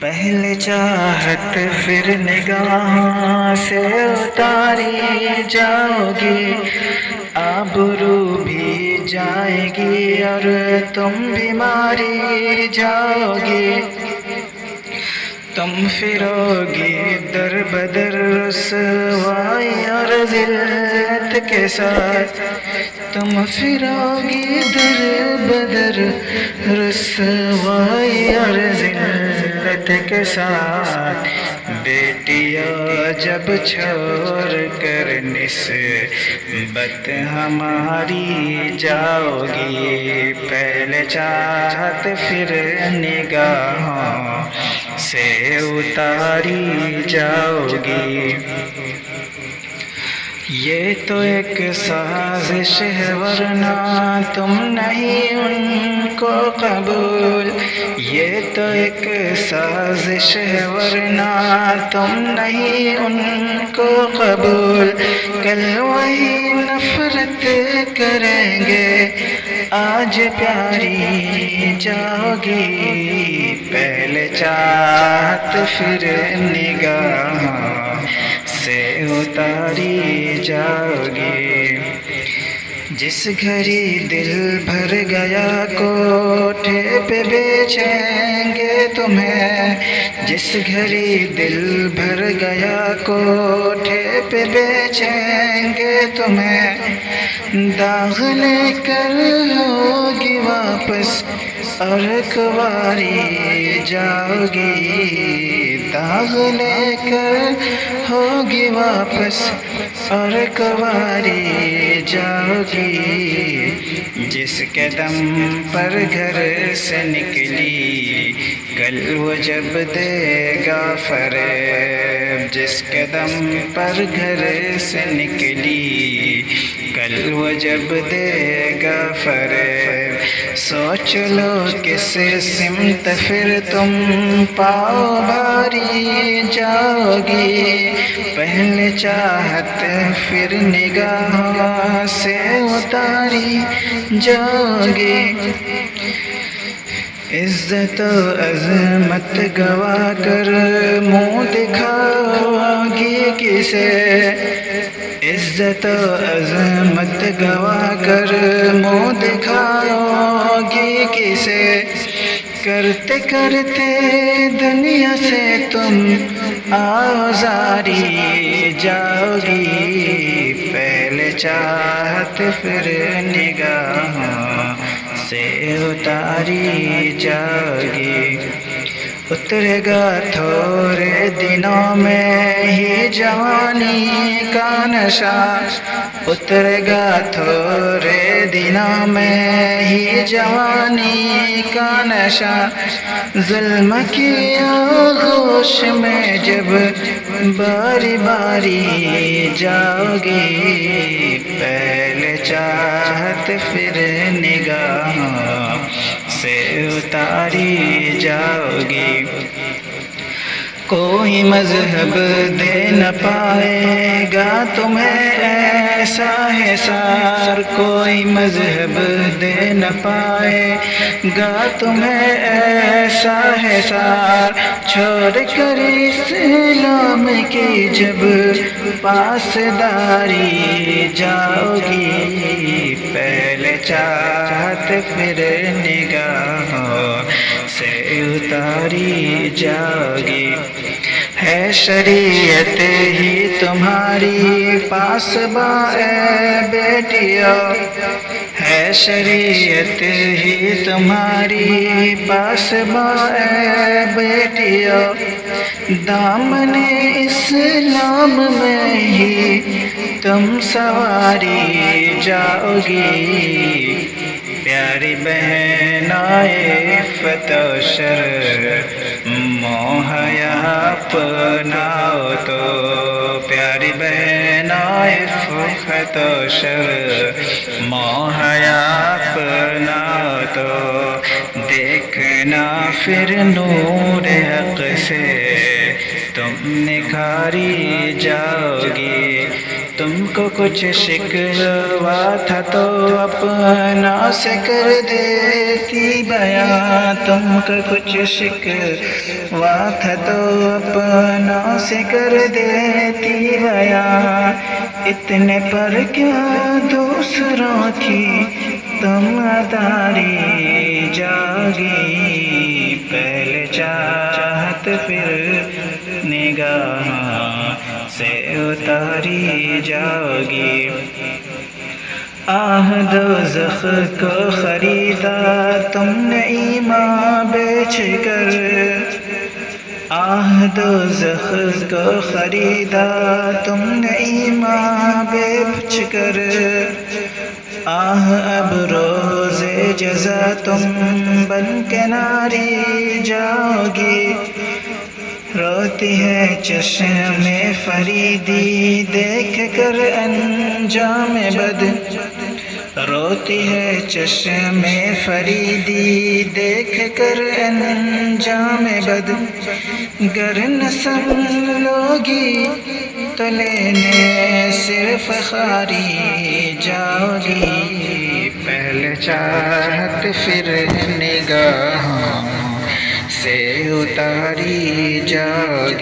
پہلے چاہت پھر نگاہ سے اتاری جاؤ گی، آبرو بھی جائے گی اور تم بھی ماری جاؤ گی۔ تم پھرو گی در بدر رسوائی اور ذلت کے ساتھ، تم پھرو گی در بدر رسوائی اور ذلت کے ساتھ۔ بیٹیاں جب چھوڑ کر نسبت ہماری جاؤ گی، پہلے چاہت پھر نگاہوں سے اتاری جاؤ گی۔ یہ تو ایک سازش ہے ورنہ تم نہیں ان کو قبول، یہ تو ایک سازش ہے ورنہ تم نہیں ان کو قبول۔ کل وہی نفرت کریں گے، آج پیاری جاؤ گی، پہلے چاہت پھر نگاہ سے اتاری جاؤ گی۔ جس گھڑی دل بھر گیا کوٹھے پہ بیچیں گے تمہیں، جس گھڑی دل بھر گیا کوٹھے پہ بیچیں گے تمہیں، داغ لے کر ہوگی واپس اور کنواری جاؤ گی، داغ لے کر ہوگی واپس اور کنواری جاؤ گی۔ جس قدم پر گھر سے نکلی کل وہ جب دے گا فریب، جس قدم پر گھر سے نکلی کل وہ جب دے گا فریب۔ سوچ لو کس سمت پھر تم پاؤ بھاری جاؤ گی، پہلے چاہت پھر نگاہ سے اتاری جاؤ گی۔ عزت و عظمت گوا کر منہ دکھاؤ گی کسے، عزت و عظمت گوا کر منہ دکھاؤ گی کسے، کرتے کرتے دنیا سے تم آزاری جاؤ گی، پہلے چاہت پھر نگاہوں سے اتاری جاؤ گی۔ اترے گا تھوڑے دنوں میں ہی جوانی کا نشہ، اترے گا تھوڑے دنوں میں ہی جوانی کا نشہ، ظلم کی آغوش میں جب باری باری جاؤ گی، پہلے چاہت پھر نگاہوں سے اتاری جاؤ گی۔ کوئی مذہب دے نہ پائے گا تمہیں ایسا حصار، کوئی مذہب دے نہ پائے گا تمہیں ایسا حصار، چھوڑ کر اسلام کی جب پاسداری جاؤ گی، پہلے چاہت پھر نگاہوں سے اتاری جاؤ گی۔ ہے شریعت ہی تمہاری پاسباں اے بیٹیوں، ہے شریعت ہی تمہاری پاسباں اے بیٹیوں، دامن اسلام میں ہی تم سواری جاؤ گی، پیاری بہنائے عفت و شرف موہ اپناؤ تو، پیاری بہنائے عفت و شرف موہ اپناؤ تو، دیکھنا پھر نور حق سے تم نکھاری جاؤ گی، تم کو کچھ شکوا تھا تو اپنا سے کر دیتی بیاں، تم کو کچھ شکوا تھا تو اپنا سے کر دیتی بیاں، اتنے پر کیا دوسروں کی تم اداری جاگی، پہلے چاہت پھر نگاہ سے اتاری جاگی، آہ دوزخ کو خریدا تم نے ایمان بیچ کر، آہ دوزخ کو خریدا تم نے ایمان بیچ کر، آہ اب روز جزا تم بن کے ناری جاؤ گی، روتی ہے چشم فریدی دیکھ کر انجام بد، روتی ہے چشم فریدی دیکھ کر انجام بد، گر نہ سنبھلوگی تو لینے صرف خاری جاؤ گی، پہلے چاہت پھر نگاہوں سے اتاری جاؤ گی۔